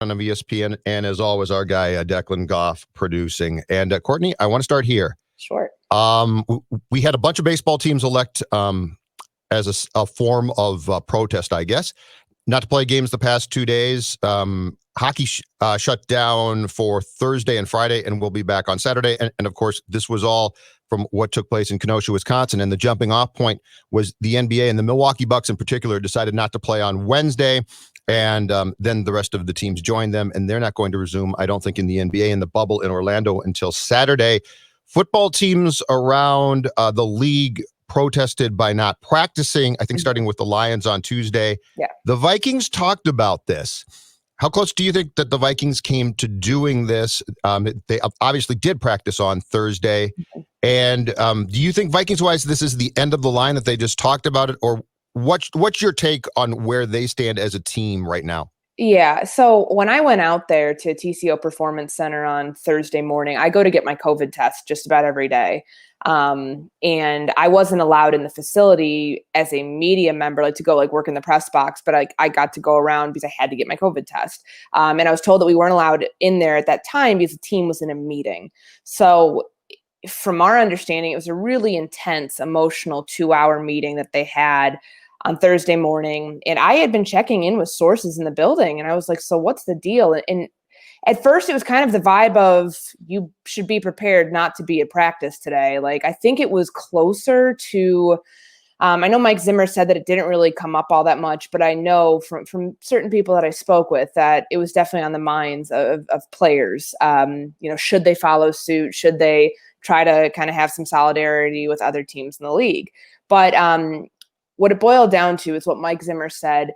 of ESPN, and as always, our guy Declan Goff producing. And Courtney, I want to start here. Sure. We had a bunch of baseball teams elect as a form of protest, I guess, not to play games the past 2 days. Hockey shut down for Thursday and Friday, and we'll be back on Saturday. And of course, this was all from what took place in Kenosha, Wisconsin. And the jumping off point was the NBA, and the Milwaukee Bucks in particular decided not to play on Wednesday. And then the rest of the teams joined them, and they're not going to resume, I don't think, in the NBA in the bubble in Orlando until Saturday. Football teams around the league protested by not practicing, I think starting with the Lions on Tuesday. Yeah. The Vikings talked about this. How close do you think that the Vikings came to doing this? They obviously did practice on Thursday. And do you think Vikings-wise this is the end of the line that they just talked about it? Or what's your take on where they stand as a team right now? Yeah. So when I went out there to TCO Performance Center on Thursday morning, I go to get my COVID test just about every day. And I wasn't allowed in the facility as a media member, like to go work in the press box, but I got to go around because I had to get my COVID test. And I was told that we weren't allowed in there at that time because the team was in a meeting. So from our understanding, it was a really intense, emotional 2-hour meeting that they had on Thursday morning. And I had been checking in with sources in the building, and I was like, so what's the deal? And at first it was kind of the vibe of, you should be prepared not to be at practice today. I think it was closer to, I know Mike Zimmer said that it didn't really come up all that much, but I know from certain people that I spoke with that it was definitely on the minds of players. Should they follow suit? Should they try to kind of have some solidarity with other teams in the league? But what it boiled down to is what Mike Zimmer said,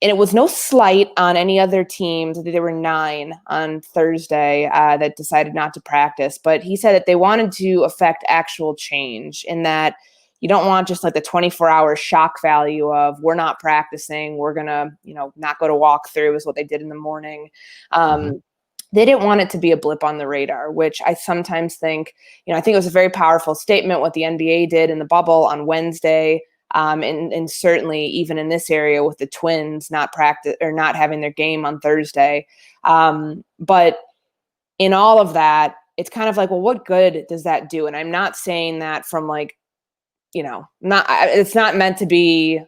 and it was no slight on any other teams. There were 9 on Thursday that decided not to practice, but he said that they wanted to affect actual change, in that you don't want just the 24-hour shock value of, we're not practicing, we're going to, not go to walkthrough, is what they did in the morning. They didn't want it to be a blip on the radar, which I sometimes think, I think it was a very powerful statement what the NBA did in the bubble on Wednesday. And certainly even in this area with the Twins not practice or not having their game on Thursday. But in all of that, it's kind of well, what good does that do? And I'm not saying that from it's not meant to be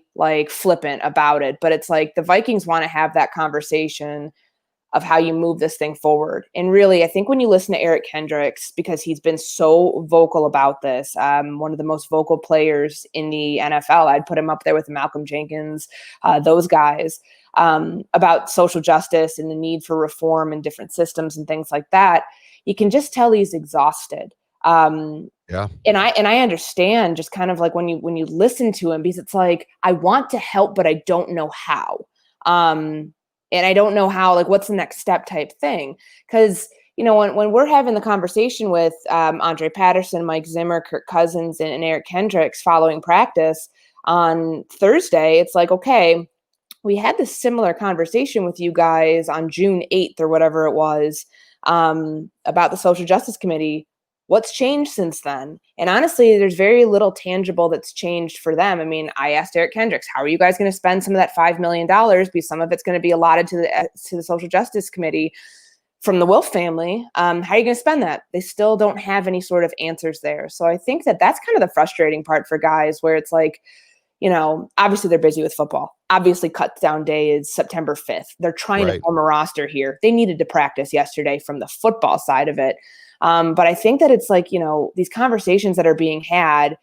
flippant about it, but it's the Vikings want to have that conversation of how you move this thing forward. And really, I think when you listen to Eric Kendricks, because he's been so vocal about this, one of the most vocal players in the NFL, I'd put him up there with Malcolm Jenkins, those guys, about social justice and the need for reform and different systems and things like that. You can just tell he's exhausted. Yeah. And I understand just kind of when you listen to him, because it's I want to help, but I don't know how. And I don't know how, what's the next step type thing. Because, when we're having the conversation with Andre Patterson, Mike Zimmer, Kirk Cousins, and Eric Kendricks following practice on Thursday, it's okay, we had this similar conversation with you guys on June 8th or whatever it was, about the Social Justice Committee. What's changed since then? And honestly, there's very little tangible that's changed for them. I mean, I asked Eric Kendricks, how are you guys going to spend some of that $5 million? Because some of it's going to be allotted to the Social Justice Committee from the Wilf family. How are you going to spend that? They still don't have any sort of answers there. So I think that that's kind of the frustrating part for guys, where it's obviously they're busy with football. Obviously cut down day is September 5th. They're trying to form a roster here. They needed to practice yesterday from the football side of it. But I think that it's these conversations that are being had,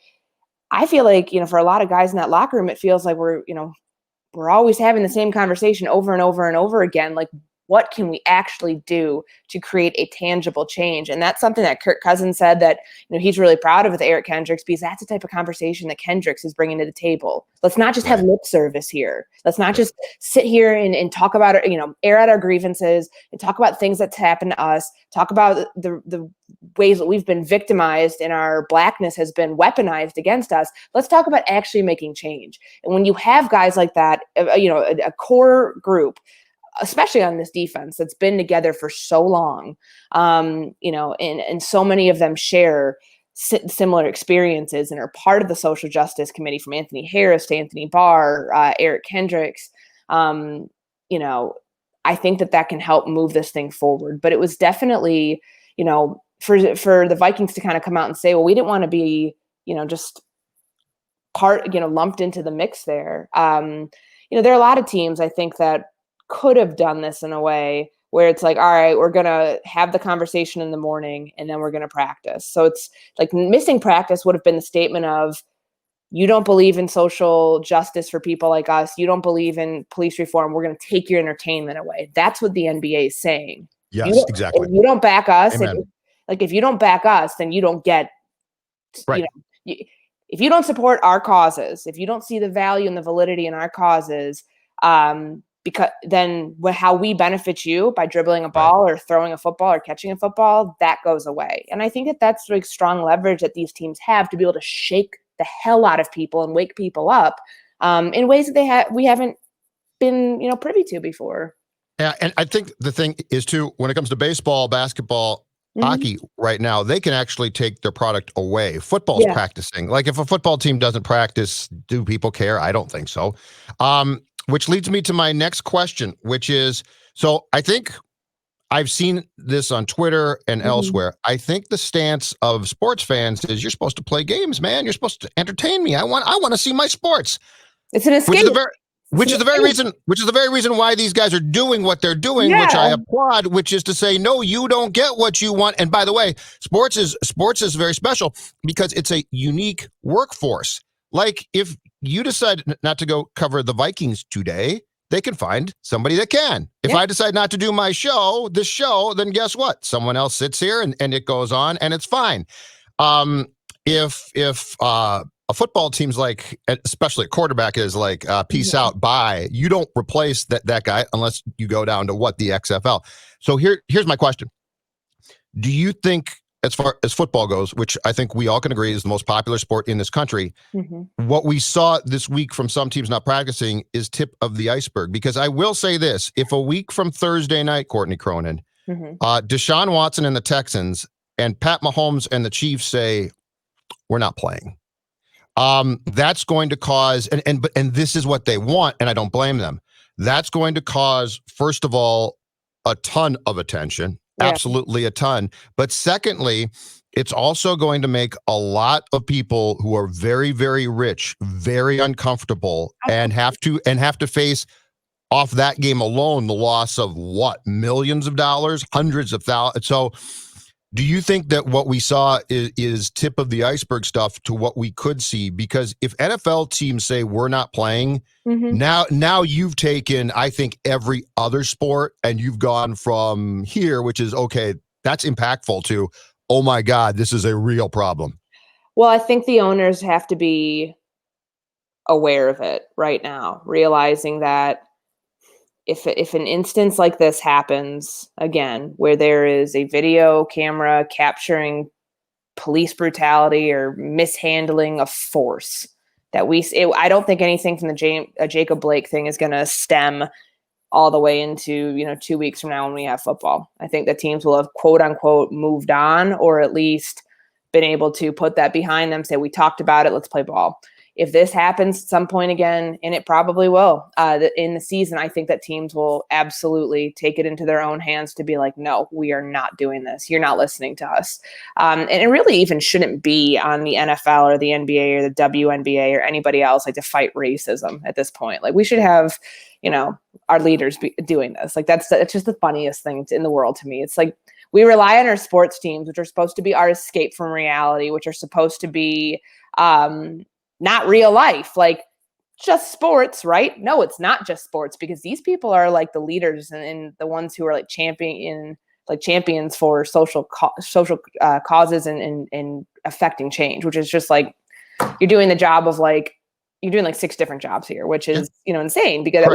I feel for a lot of guys in that locker room, it feels like we're always having the same conversation over and over and over again. What can we actually do to create a tangible change? And that's something that Kirk Cousins said that, he's really proud of with Eric Kendricks, because that's the type of conversation that Kendricks is bringing to the table. Let's not just have lip service here. Let's not just sit here and talk about it, air out our grievances and talk about things that's happened to us, talk about the ways that we've been victimized and our blackness has been weaponized against us. Let's talk about actually making change. And when you have guys like that, a core group, especially on this defense that's been together for so long, and so many of them share similar experiences and are part of the Social Justice Committee, from Anthony Harris to Anthony Barr, Eric Kendricks. I think that can help move this thing forward. But it was definitely, for the Vikings to kind of come out and say, well, we didn't want to be, just lumped into the mix there. There are a lot of teams, I think, that could have done this in a way where it's like, all right, we're going to have the conversation in the morning and then we're going to practice. So it's like missing practice would have been the statement of, you don't believe in social justice for people like us. You don't believe in police reform. We're going to take your entertainment away. That's what the NBA is saying. Yes, exactly. If you don't back us, if you don't back us, then you don't get, right. If you don't support our causes, if you don't see the value and the validity in our causes, because then how we benefit you by dribbling a ball or throwing a football or catching a football, that goes away. And I think that's like strong leverage that these teams have to be able to shake the hell out of people and wake people up in ways that we haven't been, privy to before. Yeah, and I think the thing is too, when it comes to baseball, basketball, hockey right now, they can actually take their product away. Football's practicing. Like if a football team doesn't practice, do people care? I don't think so. Which leads me to my next question, which is, so I think I've seen this on Twitter and elsewhere. I think the stance of sports fans is you're supposed to play games, man. You're supposed to entertain me. I want to see my sports. It's an escape. Which is the very reason why these guys are doing what they're doing, which I applaud, which is to say, no, you don't get what you want. And by the way, sports is very special because it's a unique workforce. Like if you decide not to go cover the Vikings today, they can find somebody that can. If I decide not to do this show, then guess what? Someone else sits here and it goes on and it's fine. If a football team's like, especially a quarterback is like, peace out, bye. You don't replace that guy unless you go down to the XFL. So here's my question. Do you think, as far as football goes, which I think we all can agree is the most popular sport in this country, what we saw this week from some teams not practicing is tip of the iceberg? Because I will say this, if a week from Thursday night, Courtney Cronin, Deshaun Watson and the Texans and Pat Mahomes and the Chiefs say, we're not playing. That's going to cause, and this is what they want, and I don't blame them. That's going to cause, first of all, a ton of attention, absolutely a ton. But secondly, it's also going to make a lot of people who are very, very rich, very uncomfortable, and have to face off that game alone the loss of millions of dollars, hundreds of thousands. So do you think that what we saw is tip of the iceberg stuff to what we could see? Because if NFL teams say we're not playing, now you've taken, I think, every other sport and you've gone from here, which is, okay, that's impactful, to, oh my God, this is a real problem. Well, I think the owners have to be aware of it right now, realizing that if an instance like this happens again, where there is a video camera capturing police brutality or mishandling of force, I don't think anything from the Jacob Blake thing is going to stem all the way into 2 weeks from now when we have football. I think that teams will have quote unquote moved on, or at least been able to put that behind them, say we talked about it, let's play ball. If this happens at some point again, and it probably will in the season, I think that teams will absolutely take it into their own hands to be like, no, we are not doing this. You're not listening to us. And it really even shouldn't be on the NFL or the NBA or the WNBA or anybody else like to fight racism at this point. Like we should have, our leaders be doing this. Like that's just the funniest thing in the world to me. It's like we rely on our sports teams, which are supposed to be our escape from reality, which are supposed to be not real life, like just sports, right? No, it's not just sports, because these people are like the leaders and the ones who are like champions for social causes and affecting change, which is just like you're doing the job of like you're doing like 6 different jobs here, which is insane because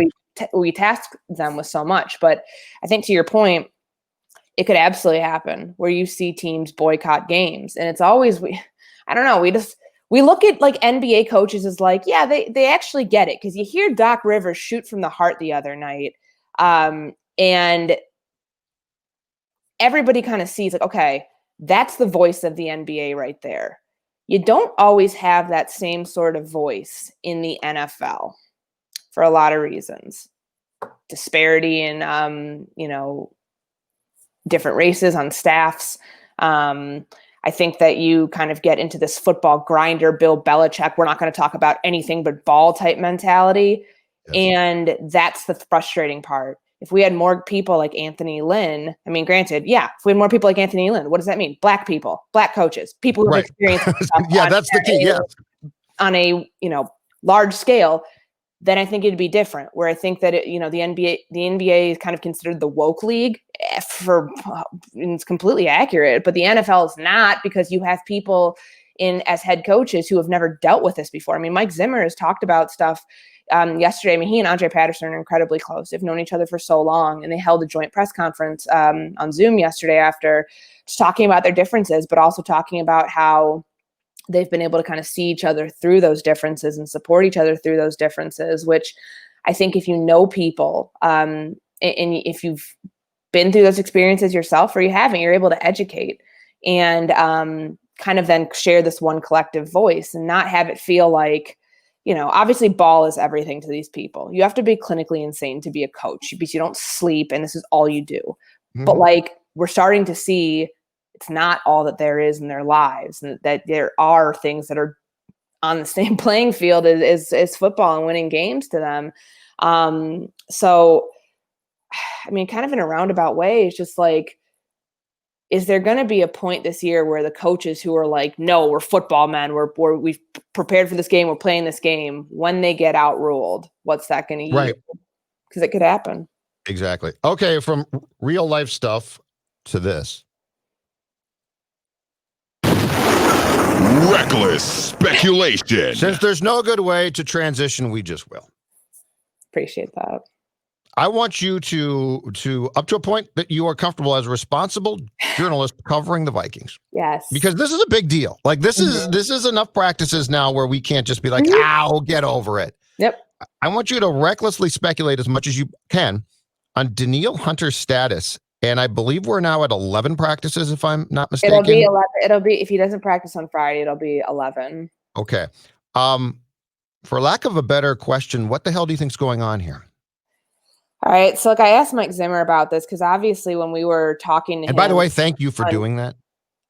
we task them with so much. But I think to your point, it could absolutely happen where you see teams boycott games, and it's always I don't know, we look at like NBA coaches as like, yeah, they actually get it, because you hear Doc Rivers shoot from the heart the other night, and everybody kind of sees like, okay, that's the voice of the NBA right there. You don't always have that same sort of voice in the NFL for a lot of reasons. disparity in, different races on staffs. I think that you kind of get into this football grinder, Bill Belichick, we're not going to talk about anything but ball type mentality. Yes. And that's the frustrating part. If we had more people like Anthony Lynn, I mean, granted, if we had more people like Anthony Lynn, what does that mean? Black people, Black coaches, people who have experienced that's the key. Yeah. On a, large scale, then I think it'd be different. Where I think that the NBA is kind of considered the woke league it's completely accurate, but the NFL is not, because you have people as head coaches who have never dealt with this before. I mean, Mike Zimmer has talked about stuff yesterday. I mean, he and Andre Patterson are incredibly close. They've known each other for so long, and they held a joint press conference on Zoom yesterday after, just talking about their differences, but also talking about how they've been able to kind of see each other through those differences and support each other through those differences, which I think if you know people and if you've been through those experiences yourself, or you haven't, you're able to educate and kind of then share this one collective voice and not have it feel like, obviously ball is everything to these people. You have to be clinically insane to be a coach, because you don't sleep and this is all you do. Mm-hmm. But we're starting to see it's not all that there is in their lives, and that there are things that are on the same playing field as football and winning games to them. So, I mean, kind of in a roundabout way, it's just is there going to be a point this year where the coaches who are like, no, we're football men, we've prepared for this game, we're playing this game, when they get outruled, what's that going to yield? Because it could happen. Exactly. Okay, from real life stuff to this. Reckless speculation. Since there's no good way to transition, we just will. Appreciate that. I want you to up to a point that you are comfortable as a responsible journalist covering the Vikings. Yes. Because this is a big deal. This is enough practices now where we can't just be like, ow, get over it. Yep. I want you to recklessly speculate as much as you can on Danielle Hunter's status. And I believe we're now at 11 practices, if I'm not mistaken. It'll be 11. It'll be, if he doesn't practice on Friday, it'll be 11. Okay. For lack of a better question, what the hell do you think's going on here? All right. So I asked Mike Zimmer about this, because obviously when we were talking to him. And by the way, thank you for doing that.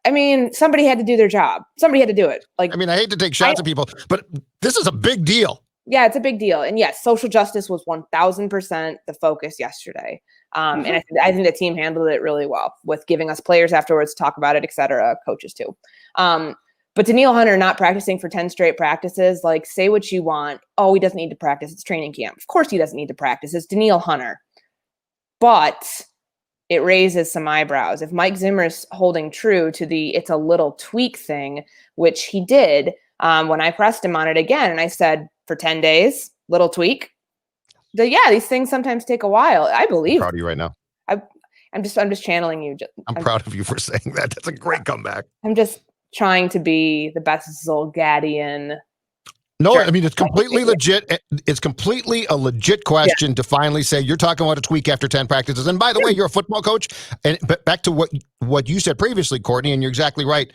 I mean, somebody had to do their job. Somebody had to do it. I hate to take shots at people, but this is a big deal. Yeah, it's a big deal. And yes, social justice was 1000% the focus yesterday. And I think the team handled it really well with giving us players afterwards to talk about it, et cetera, coaches too. But Danielle Hunter not practicing for 10 straight practices, say what you want. Oh, he doesn't need to practice. It's training camp. Of course he doesn't need to practice. It's Danielle Hunter. But it raises some eyebrows. If Mike Zimmer is holding true to it's a little tweak thing, which he did when I pressed him on it again, and I said, for 10 days, little tweak. These things sometimes take a while. I believe. I'm proud of you right now. I'm just channeling you. I'm proud of you for saying that. That's a great comeback. I'm just trying to be the best Zolgadian. No, I mean, it's completely legit. It's completely a legit question to finally say you're talking about a tweak after 10 practices. And by the way, you're a football coach. And back to what you said previously, Courtney, and you're exactly right.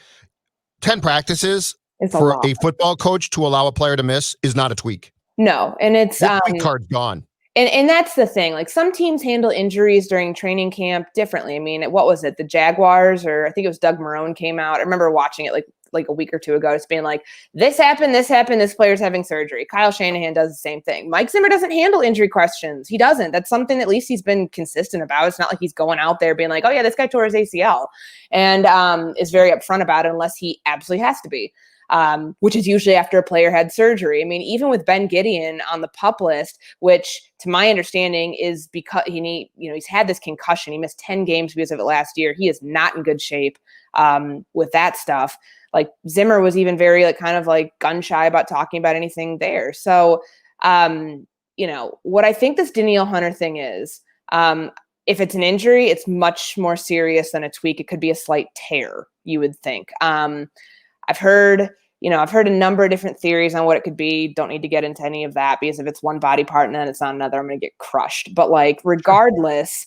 10 practices for a football coach to allow a player to miss is not a tweak. No, and it's the tweak card's gone. And that's the thing. Some teams handle injuries during training camp differently. I mean, what was it? The Jaguars, or I think it was Doug Marrone came out. I remember watching it like a week or two ago. It's being like, this happened, this player's having surgery. Kyle Shanahan does the same thing. Mike Zimmer doesn't handle injury questions. He doesn't. That's something at least he's been consistent about. It's not like he's going out there being like, oh yeah, this guy tore his ACL, and is very upfront about it unless he absolutely has to be. Which is usually after a player had surgery. I mean, even with Ben Gideon on the PUP list, which to my understanding is because he's had this concussion. He missed 10 games because of it last year. He is not in good shape with that stuff. Zimmer was even very kind of gun shy about talking about anything there. So, what I think this Danielle Hunter thing is, if it's an injury, it's much more serious than a tweak. It could be a slight tear, you would think. I've heard a number of different theories on what it could be. Don't need to get into any of that, because if it's one body part and then it's not another, I'm going to get crushed. But regardless,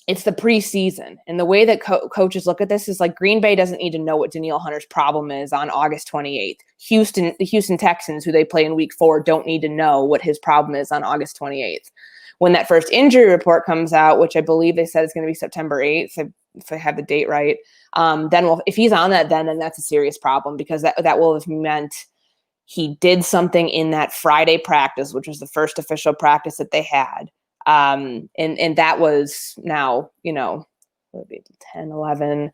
it's the preseason. And the way that coaches look at this is Green Bay doesn't need to know what Danielle Hunter's problem is on August 28th. The Houston Texans, who they play in week 4, don't need to know what his problem is on August 28th. when that first injury report comes out, which I believe they said is going to be September 8th, if I have the date right, then if he's on that, then that's a serious problem, because that will have meant he did something in that Friday practice, which was the first official practice that they had. And that was now, what would be 10, 11,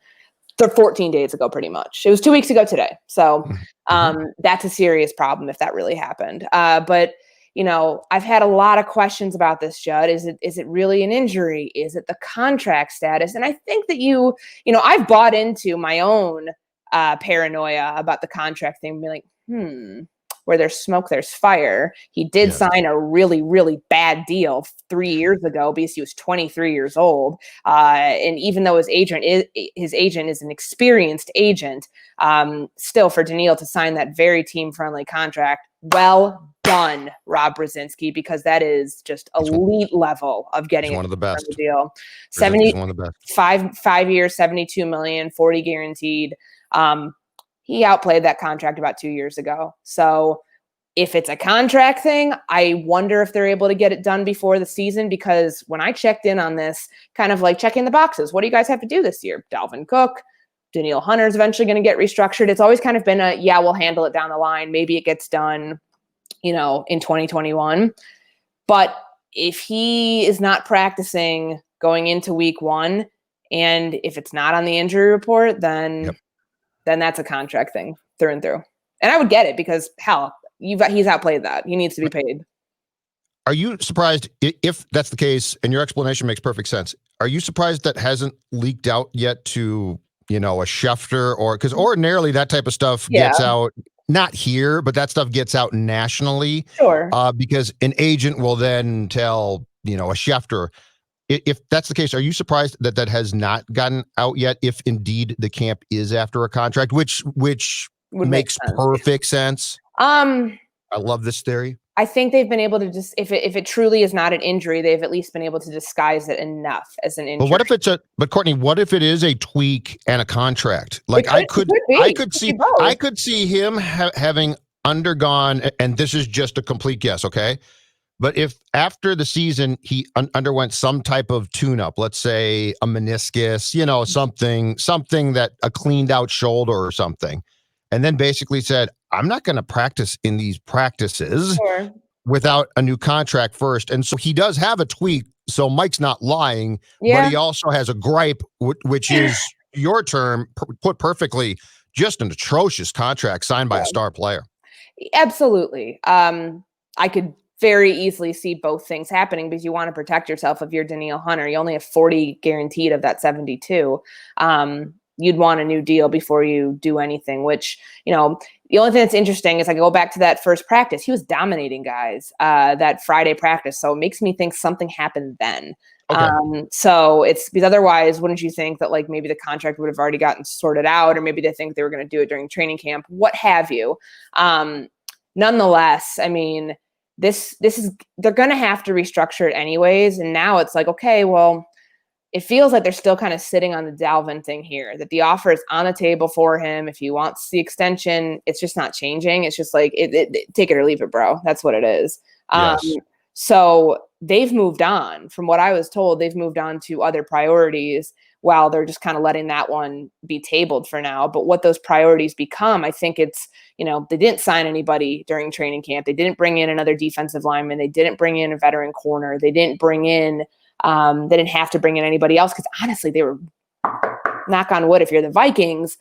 14 days ago, pretty much. It was 2 weeks ago today. So that's a serious problem if that really happened. But I've had a lot of questions about this, Judd. Is it really an injury? Is it the contract status? And I think that I've bought into my own paranoia about the contract thing, being like, where there's smoke, there's fire. He did sign a really, really bad deal 3 years ago because he was 23 years old. And even though his agent is an experienced agent, still for Danielle to sign that very team-friendly contract, well done, Rob Brzezinski, because that is just elite level of getting one of the best deal. one of the best. 5 years, $72 million, 40 guaranteed. He outplayed that contract about 2 years ago. So if it's a contract thing, I wonder if they're able to get it done before the season, because when I checked in on this, kind of like checking the boxes, what do you guys have to do this year? Dalvin Cook, Danielle Hunter is eventually going to get restructured. It's always kind of been we'll handle it down the line. Maybe it gets done, in 2021. But if he is not practicing going into week 1, and if it's not on the injury report, then that's a contract thing through and through. And I would get it, because hell, he's outplayed that. He needs to be paid. Are you surprised if that's the case? And your explanation makes perfect sense. Are you surprised that hasn't leaked out yet to, a Schefter, or because ordinarily that type of stuff gets out, not here, but that stuff gets out nationally. Sure. Because an agent will then tell, a Schefter. If that's the case, are you surprised that has not gotten out yet, if indeed the camp is after a contract, which makes perfect sense? I love this theory. I think they've been able to just, if it truly is not an injury, they've at least been able to disguise it enough as an injury. But Courtney, what if it is a tweak and a contract? Like I could see him having undergone, and this is just a complete guess, okay? But if after the season he underwent some type of tune-up, let's say a meniscus, something that a cleaned out shoulder or something, and then basically said, I'm not going to practice in these practices without a new contract first. And so he does have a tweak. So Mike's not lying, but he also has a gripe, which is your term put perfectly, just an atrocious contract signed by a star player. Absolutely. I could very easily see both things happening, because you want to protect yourself. If you're Danielle Hunter, you only have 40 guaranteed of that 72. You'd want a new deal before you do anything, which, the only thing that's interesting is I go back to that first practice. He was dominating guys that Friday practice. So it makes me think something happened then. Okay. So it's because otherwise, wouldn't you think that like maybe the contract would have already gotten sorted out, or maybe they think they were going to do it during training camp, what have you. Nonetheless, I mean, this is, they're going to have to restructure it anyways. And now it's like, okay, well, it feels like they're still kind of sitting on the Dalvin thing here, that the offer is on the table for him. If he wants the extension, it's just not changing. It's just like, take it or leave it, bro. That's what it is. Yes. So they've moved on. From what I was told, they've moved on to other priorities while they're just kind of letting that one be tabled for now. But what those priorities become, I think it's, they didn't sign anybody during training camp. They didn't bring in another defensive lineman. They didn't bring in a veteran corner. They didn't bring in, they didn't have to bring in anybody else, because honestly, they were, knock on wood, if you're the Vikings,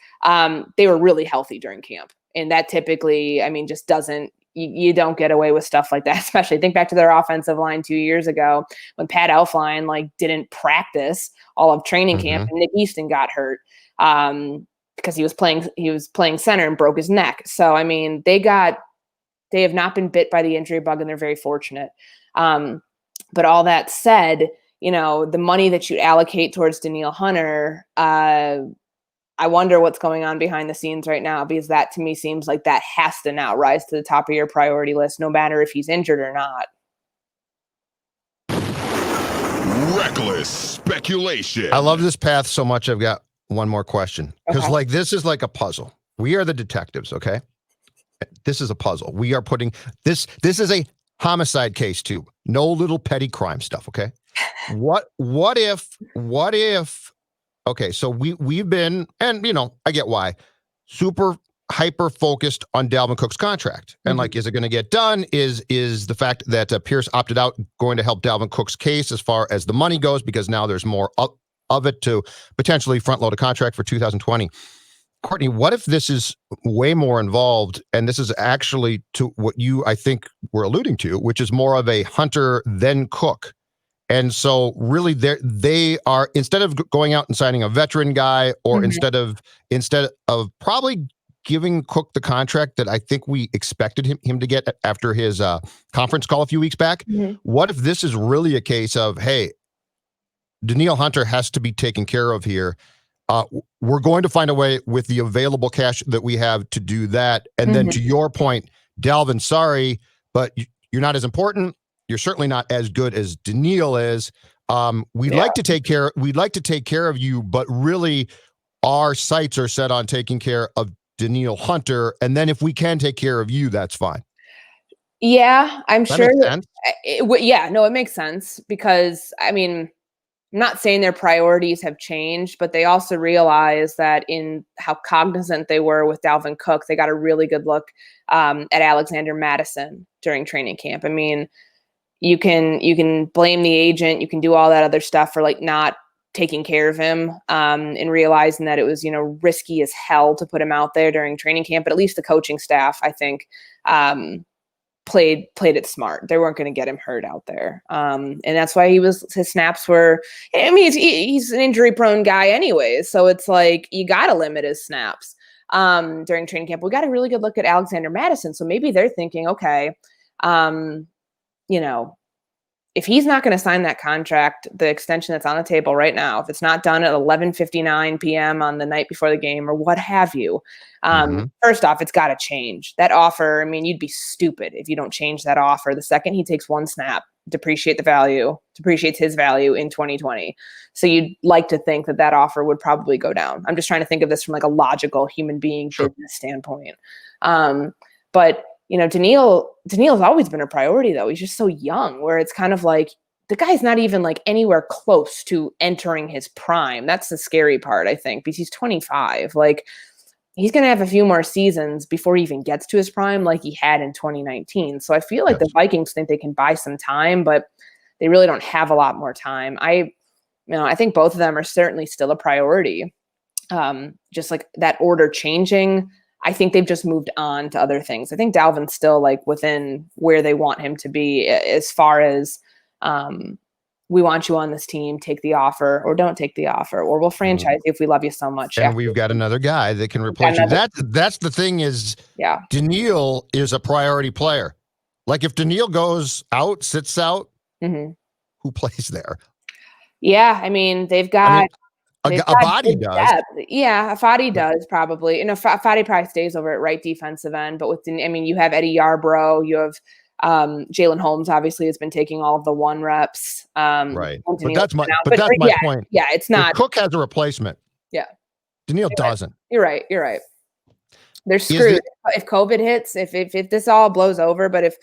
they were really healthy during camp. And that typically, I mean, just doesn't, you don't get away with stuff like that, especially think back to their offensive line 2 years ago when Pat Elflein didn't practice all of training camp, and Nick Easton got hurt because he was playing center and broke his neck. So, I mean, they have not been bit by the injury bug, and they're very fortunate. But all that said, the money that you allocate towards Danielle Hunter, I wonder what's going on behind the scenes right now, because that to me seems like that has to now rise to the top of your priority list, no matter if he's injured or not. Reckless speculation. I love this path so much. I've got one more question, because this is like a puzzle. We are the detectives. Okay. This is a puzzle. We are putting this is a homicide case too. No little petty crime stuff. Okay. What if, okay. So we've been, and I get why, super hyper focused on Dalvin Cook's contract. And like, is it going to get done? Is the fact that Pierce opted out going to help Dalvin Cook's case as far as the money goes, because now there's more of it to potentially front load a contract for 2020. Courtney, what if this is way more involved, and this is actually to what you, I think, were alluding to, which is more of a Hunter than Cook. And so really they are, instead of going out and signing a veteran guy, or instead of probably giving Cook the contract that I think we expected him to get after his conference call a few weeks back, what if this is really a case of, hey, Danielle Hunter has to be taken care of here. We're going to find a way with the available cash that we have to do that. And then to your point, Dalvin, sorry, but you're not as important. You're certainly not as good as Danielle is. We'd like to take care of you, but really our sights are set on taking care of Danielle Hunter. And then if we can take care of you, that's fine. Yeah, I'm That sure. makes sense? It makes sense, because I mean, I'm not saying their priorities have changed, but they also realize that in how cognizant they were with Dalvin Cook, they got a really good look at Alexander Madison during training camp. I mean, you can blame the agent, you can do all that other stuff for like not taking care of him, and realizing that it was, risky as hell to put him out there during training camp. But at least the coaching staff, I think, played it smart. They weren't going to get him hurt out there. And that's why his snaps were, I mean, he's an injury prone guy anyways. So it's like, you got to limit his snaps during training camp. We got a really good look at Alexander Madison. So maybe they're thinking, okay, if he's not going to sign that contract, the extension that's on the table right now, if it's not done at 11:59 p.m. on the night before the game or what have you, first off, it's got to change. That offer, I mean, you'd be stupid if you don't change that offer. The second he takes one snap, depreciates his value in 2020. So you'd like to think that offer would probably go down. I'm just trying to think of this from like a logical human being business standpoint. But Danielle's always been a priority, though. He's just so young, where it's kind of like the guy's not even like anywhere close to entering his prime. That's the scary part, I think, because he's 25. Like, he's going to have a few more seasons before he even gets to his prime, like he had in 2019. So I feel like the Vikings think they can buy some time, but they really don't have a lot more time. I think both of them are certainly still a priority. Just like that order changing, I think they've just moved on to other things. I think Dalvin's still like within where they want him to be, as far as we want you on this team, take the offer or don't take the offer, or we'll franchise you if we love you so much. And we've got another guy that can replace you. That's the thing is, Danielle is a priority player. Like if Danielle goes out, sits out, who plays there? Yeah, I mean, they've got a body does. Depth. Yeah, Fadi does probably. Fadi probably stays over at right defensive end, but you have Eddie Yarbrough, you have Jalen Holmes obviously has been taking all of the one reps. Right. But that's my point. Yeah, it's not. If Cook has a replacement. Yeah. Danielle doesn't. You're right. They're screwed. If COVID hits, if this all blows over, but if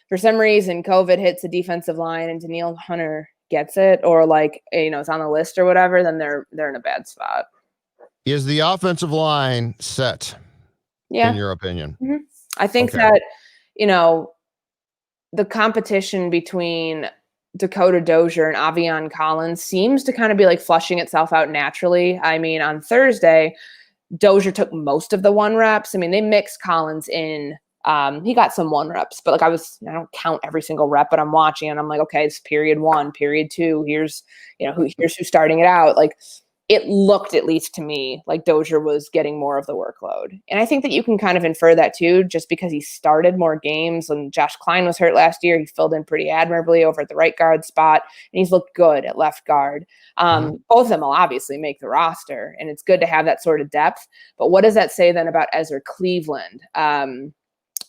for some reason COVID hits the defensive line and Danielle Hunter gets it, or like, it's on the list or whatever, then they're in a bad spot. Is the offensive line set? Yeah. In your opinion? I think that, the competition between Dakota Dozier and Avion Collins seems to kind of be like flushing itself out naturally. I mean, on Thursday, Dozier took most of the one reps. I mean, they mixed Collins in. He got some one reps, but like I don't count every single rep, but I'm watching and I'm like, okay, it's period 1, period 2. Here's who's starting it out. Like, it looked, at least to me, like Dozier was getting more of the workload. And I think that you can kind of infer that too, just because he started more games. When Josh Klein was hurt last year, he filled in pretty admirably over at the right guard spot, and he's looked good at left guard. Both of them will obviously make the roster, and it's good to have that sort of depth. But what does that say then about Ezra Cleveland?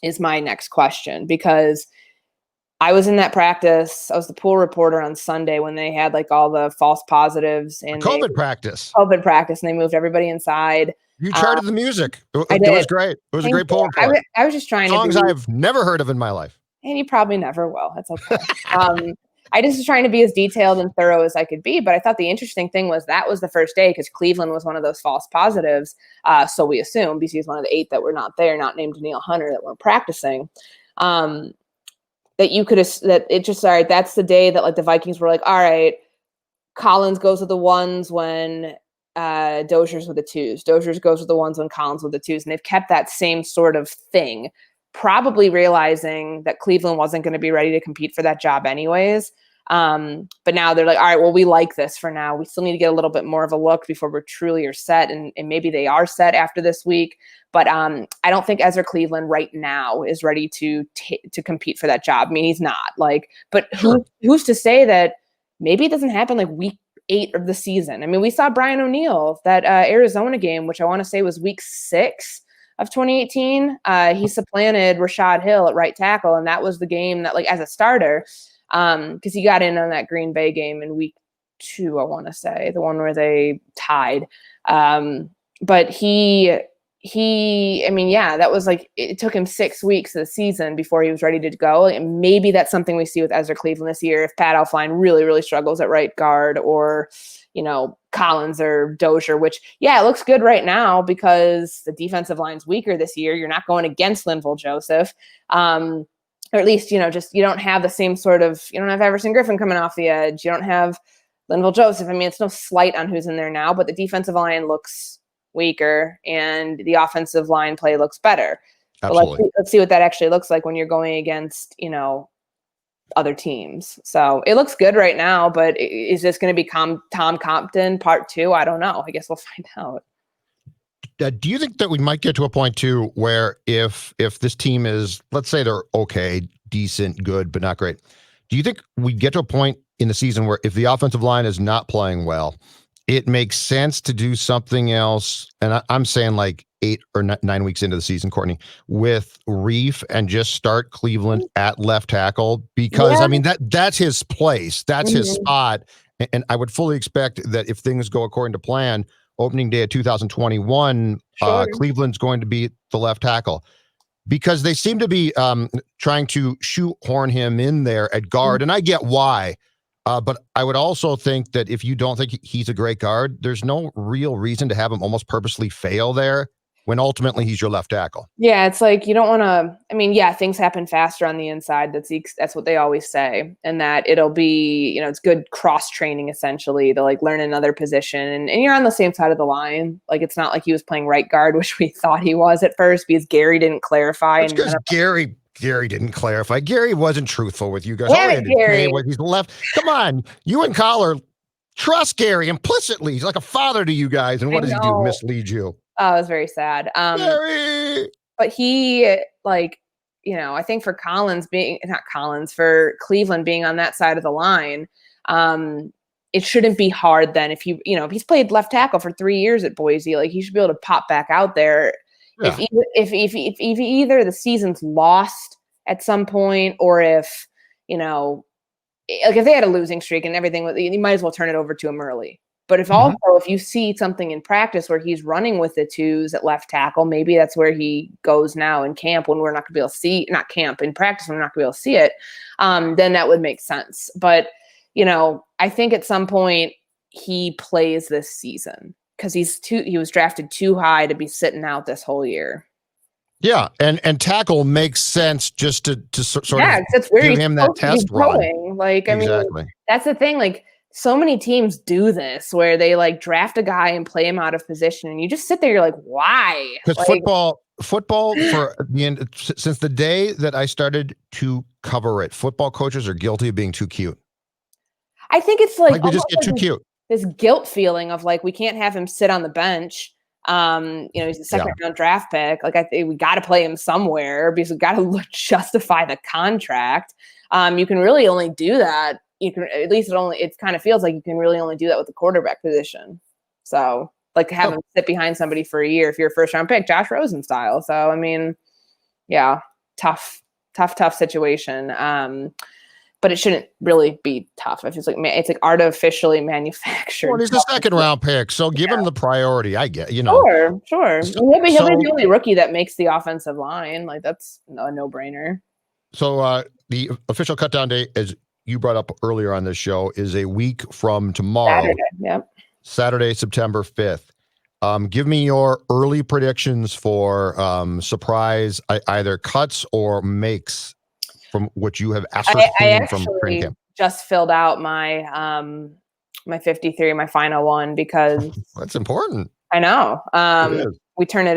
Is my next question, because I was in that practice. I was the pool reporter on Sunday when they had like all the false positives and COVID practice, and they moved everybody inside. You charted the music. It was great. It was a great pool report. I was just trying songs I've never heard of in my life. and you probably never will. That's okay. I just was trying to be as detailed and thorough as I could be, but I thought the interesting thing was that was the first day because Cleveland was one of those false positives. So we assume BC is one of the 8 that were not there, not named Danielle Hunter, that weren't practicing. That you could that it just all right. That's the day that like the Vikings were like, all right, Collins goes with the 1s when Dozier's with the 2s. Dozier's goes with the 1s when Collins with the 2s, and they've kept that same sort of thing. Probably realizing that Cleveland wasn't going to be ready to compete for that job anyways. But now they're like, all right, well, we like this for now. We still need to get a little bit more of a look before we're truly are set. And maybe they are set after this week. But I don't think Ezra Cleveland right now is ready to compete for that job. I mean, he's not like, but who's to say that maybe it doesn't happen like week 8 of the season? I mean, we saw Brian O'Neill, that Arizona game, which I want to say was week 6 of 2018. He supplanted Rashad Hill at right tackle. And that was the game that like as a starter, because he got in on that Green Bay game in week 2, I want to say, the one where they tied. But I mean, yeah, that was like, it took him 6 weeks of the season before he was ready to go. And maybe that's something we see with Ezra Cleveland this year. If Pat Elflein really, really struggles at right guard, or, Collins or Dozier, which, yeah, it looks good right now because the defensive line's weaker this year. You're not going against Linval Joseph. Or at least, just you don't have the same sort of, you don't have Everson Griffin coming off the edge. You don't have Linval Joseph. I mean, it's no slight on who's in there now, but the defensive line looks weaker and the offensive line play looks better. Absolutely. But let's see what that actually looks like when you're going against, other teams. So it looks good right now, but is this going to become Tom Compton part 2? I don't know. I guess we'll find out. Do you think that we might get to a point too where if this team is, let's say they're okay, decent, good, but not great, do you think we get to a point in the season where if the offensive line is not playing well, it makes sense to do something else? And I'm saying like 8 or 9 weeks into the season, Courtney, with Reef, and just start Cleveland at left tackle, because I mean that's his place, that's his spot, and I would fully expect that if things go according to plan, opening day of 2021, Cleveland's going to be the left tackle, because they seem to be trying to shoehorn him in there at guard. And I get why, but I would also think that if you don't think he's a great guard, there's no real reason to have him almost purposely fail there when ultimately he's your left tackle. Yeah, it's like you don't want to. I mean, yeah, things happen faster on the inside. That's what they always say, and that it'll be, it's good cross training essentially to like learn another position, and you're on the same side of the line. Like it's not like he was playing right guard, which we thought he was at first because Gary didn't clarify. It's because Gary didn't clarify. Gary wasn't truthful with you guys. Gary. He's left. Come on, you and Collar trust Gary implicitly. He's like a father to you guys, and what does he do? Mislead you. Oh, it was very sad. But he, I think for for Cleveland being on that side of the line, it shouldn't be hard then if if he's played left tackle for 3 years at Boise, like he should be able to pop back out there. Yeah. If either the season's lost at some point, or if, if they had a losing streak and everything, you might as well turn it over to him early. But if you see something in practice where he's running with the 2s at left tackle, maybe that's where he goes now in camp when we're not going to be able to see, not camp, in practice when we're not going to be able to see it, then that would make sense. But, I think at some point he plays this season because he was drafted too high to be sitting out this whole year. Yeah, and tackle makes sense just to sort of that's where give him that test run. Like, I mean, that's the thing. Like, so many teams do this where they like draft a guy and play him out of position, and you just sit there. You're like, why? Because football for the end, since the day that I started to cover it, football coaches are guilty of being too cute. I think it's like they just get too cute. This guilt feeling of like, we can't have him sit on the bench. He's a second round draft pick. Like, I think we got to play him somewhere because we got to justify the contract. You can really only do that. You can, at least it kind of feels like you can really only do that with the quarterback position. So like have him sit behind somebody for a year if you're a first round pick, Josh Rosen style. So, I mean, yeah, tough situation. But it shouldn't really be tough. It's like artificially manufactured. Well, he's a second round pick, so give him the priority. I get, Sure. He'll be the only rookie that makes the offensive line. Like that's a no brainer. So the official cutdown day, as you brought up earlier on this show, is a week from tomorrow. Saturday. Yep. Saturday, September 5th. Give me your early predictions for surprise either cuts or makes from what you have ascertained from training camp. Just filled out my my 53, my final one, because That's important. I know. It is. We turn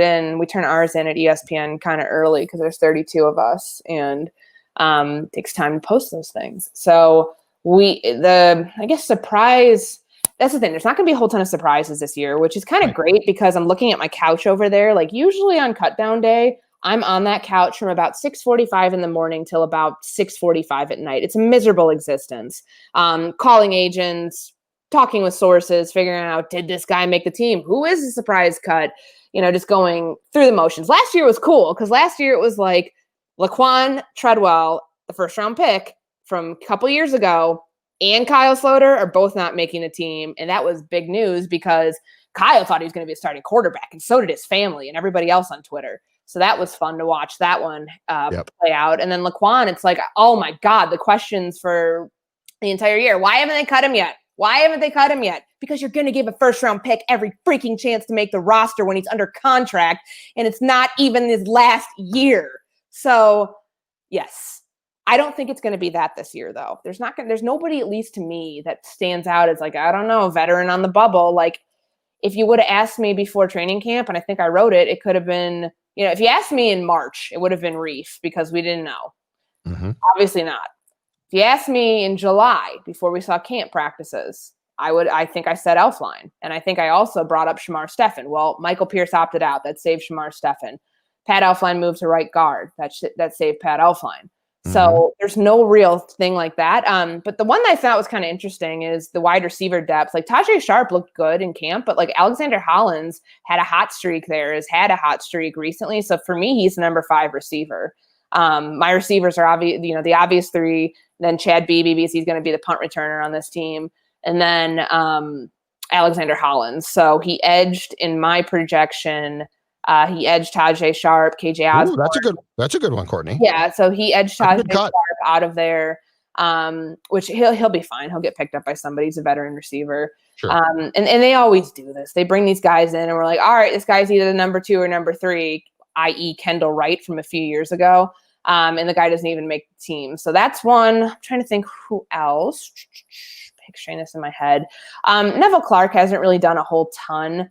ours in at ESPN kind of early because there's 32 of us, and it takes time to post those things. So I guess surprise. That's the thing. There's not going to be a whole ton of surprises this year, which is kind of great because I'm looking at my couch over there. Like usually on cut down day, I'm on that couch from about 6:45 in the morning till about 6:45 at night. It's a miserable existence. Calling agents, talking with sources, figuring out, did this guy make the team? Who is a surprise cut? Just going through the motions. Last year was cool because last year it was like Laquan Treadwell, the first round pick from a couple years ago, and Kyle Sloter are both not making the team. And that was big news because Kyle thought he was going to be a starting quarterback, and so did his family and everybody else on Twitter. So that was fun to watch that one play out. And then Laquan, it's like, oh my God, the questions for the entire year. Why haven't they cut him yet? Why haven't they cut him yet? Because you're going to give a first round pick every freaking chance to make the roster when he's under contract, and it's not even his last year. So yes, I don't think it's going to be that this year though. There's nobody, at least to me, that stands out as like, I don't know, a veteran on the bubble. Like if you would have asked me before training camp, and I think I wrote it, it could have been, if you asked me in March, it would have been Reef because we didn't know. Mm-hmm. Obviously not. If you asked me in July before we saw camp practices, I think I said Elfline. And I think I also brought up Shamar Stephen. Well, Michael Pierce opted out. That saved Shamar Stephen. Pat Elfline moved to right guard. That saved Pat Elfline. So there's no real thing like that. But the one that I thought was kind of interesting is the wide receiver depth. Like Tajay Sharp looked good in camp, but like Alexander Hollins had a hot streak there, has had a hot streak recently. So for me, he's the number 5 receiver. My receivers are obvious, the obvious 3, then Chad Beebe, because he's going to be the punt returner on this team. And then Alexander Hollins. So he edged in my projection. He edged Tajay Sharp, KJ Osborne. Ooh, that's a good one, Courtney. Yeah, so he edged Tajay Sharp out of there, which he'll be fine. He'll get picked up by somebody. He's a veteran receiver. Sure. And they always do this. They bring these guys in, and we're like, all right, this guy's either the number 2 or number 3, i.e. Kendall Wright from a few years ago. And the guy doesn't even make the team. So that's one. I'm trying to think who else. Picturing this in my head. Neville Clark hasn't really done a whole ton.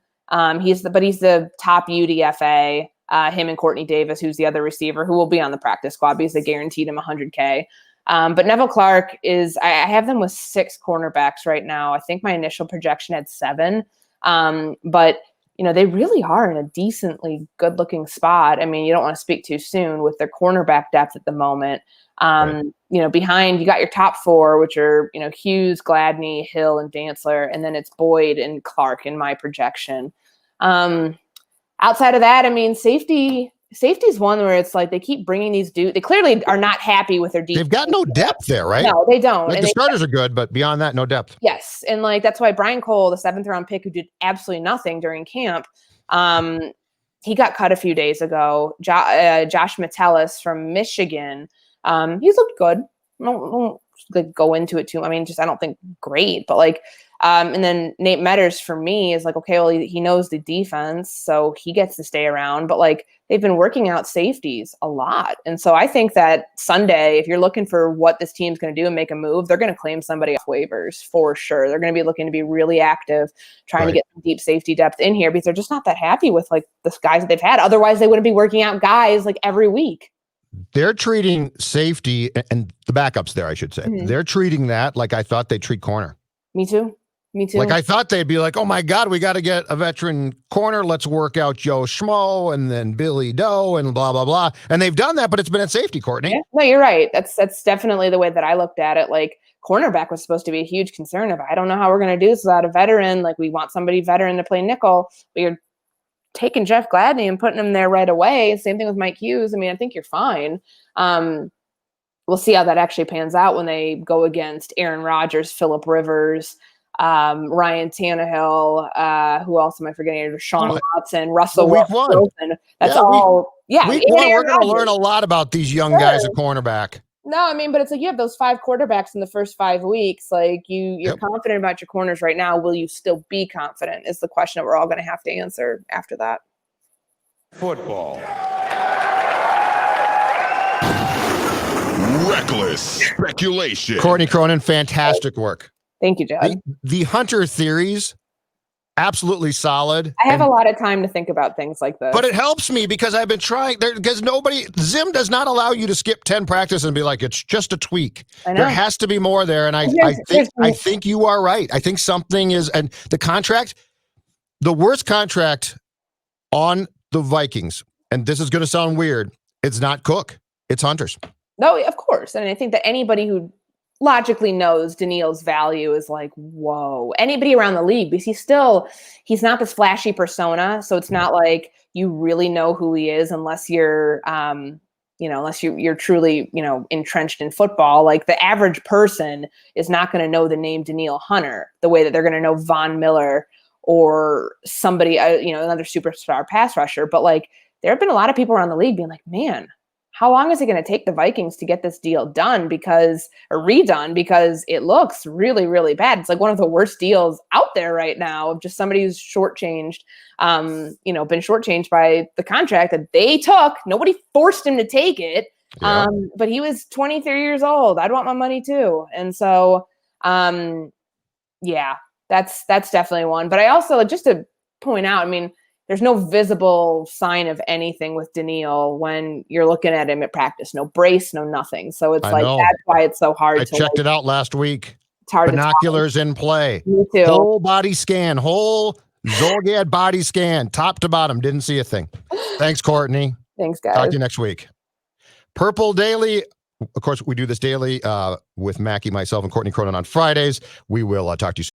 He's the top UDFA, him and Courtney Davis, who's the other receiver, who will be on the practice squad because they guaranteed him $100K. But Neville Clark I have them with 6 cornerbacks right now. I think my initial projection had 7. But they really are in a decently good looking spot. I mean, you don't want to speak too soon with their cornerback depth at the moment. Right. Behind you got your top 4, which are, Hughes, Gladney, Hill, and Dantzler. And then it's Boyd and Clark in my projection. Outside of that, I mean, safety is one where it's like they keep bringing these dudes. They clearly are not happy with their defense. They've got no depth there, right? No, they don't. Like the starters are good, but beyond that, no depth. Yes. And like, that's why Brian Cole, the 7th round pick who did absolutely nothing during camp, he got cut a few days ago. Josh Metellus from Michigan. He's looked good. I don't go into it too. I mean, I don't think great, but like, and then Nate Metters for me is like, okay, well, he knows the defense, so he gets to stay around, but like they've been working out safeties a lot. And so I think that Sunday, if you're looking for what this team's going to do and make a move, they're going to claim somebody off waivers for sure. They're going to be looking to be really active, trying to get some deep safety depth in here because they're just not that happy with like the guys that they've had. Otherwise they wouldn't be working out guys like every week. They're treating safety and the backups there, I should say. Mm-hmm. They're treating that like I thought they'd treat corner. Me too. Like I thought they'd be like, oh my God, we got to get a veteran corner. Let's work out Joe Schmo and then Billy Doe and blah, blah, blah. And they've done that, but it's been at safety, Courtney. Yeah. No, you're right. That's definitely the way that I looked at it. Like cornerback was supposed to be a huge concern of, I don't know how we're going to do this without a veteran. Like we want somebody veteran to play nickel, but you're taking Jeff Gladney and putting him there right away. Same thing with Mike Hughes. I mean, I think you're fine. We'll see how that actually pans out when they go against Aaron Rodgers, Phillip Rivers, Ryan Tannehill, who else am I forgetting? Sean Watson, Russell week one. Wilson. That's all. Week one, we're going to learn a lot about these young guys at cornerback. No, I mean, but it's like you have those 5 quarterbacks in the first 5 weeks. Like you're confident about your corners right now. Will you still be confident? Is the question that we're all going to have to answer after that. Football. Reckless speculation. Courtney Cronin, fantastic work. Thank you, Judd. The Hunter theories, absolutely solid. I have a lot of time to think about things like this. But it helps me because I've been trying, because Zim does not allow you to skip 10 practices and be like, it's just a tweak. There has to be more there. And I think you are right. I think something is, and the contract, the worst contract on the Vikings, and this is going to sound weird, it's not Cook, it's Hunter's. No, of course. And I think that anybody who logically knows Danielle's value is like, whoa, anybody around the league, because he's not this flashy persona. So it's not like you really know who he is unless you're, unless you're truly, entrenched in football. Like the average person is not going to know the name Danielle Hunter the way that they're going to know Von Miller or somebody, another superstar pass rusher. But like, there have been a lot of people around the league being like, man, how long is it going to take the Vikings to get this deal done or redone? Because it looks really, really bad. It's like one of the worst deals out there right now of just somebody who's shortchanged, been shortchanged by the contract that they took. Nobody forced him to take it. Yeah. But he was 23 years old. I'd want my money too. And so, that's definitely one. But I also, just to point out, I mean, there's no visible sign of anything with Danielle when you're looking at him at practice. No brace, no nothing. So it's that's why it's so hard. I checked it out last week. It's hard. Binoculars in play. Me too. Whole body scan. Whole Zolgad body scan. Top to bottom. Didn't see a thing. Thanks, Courtney. Thanks, guys. Talk to you next week. Purple Daily. Of course, we do this daily with Mackey, myself, and Courtney Cronin on Fridays. We will talk to you soon.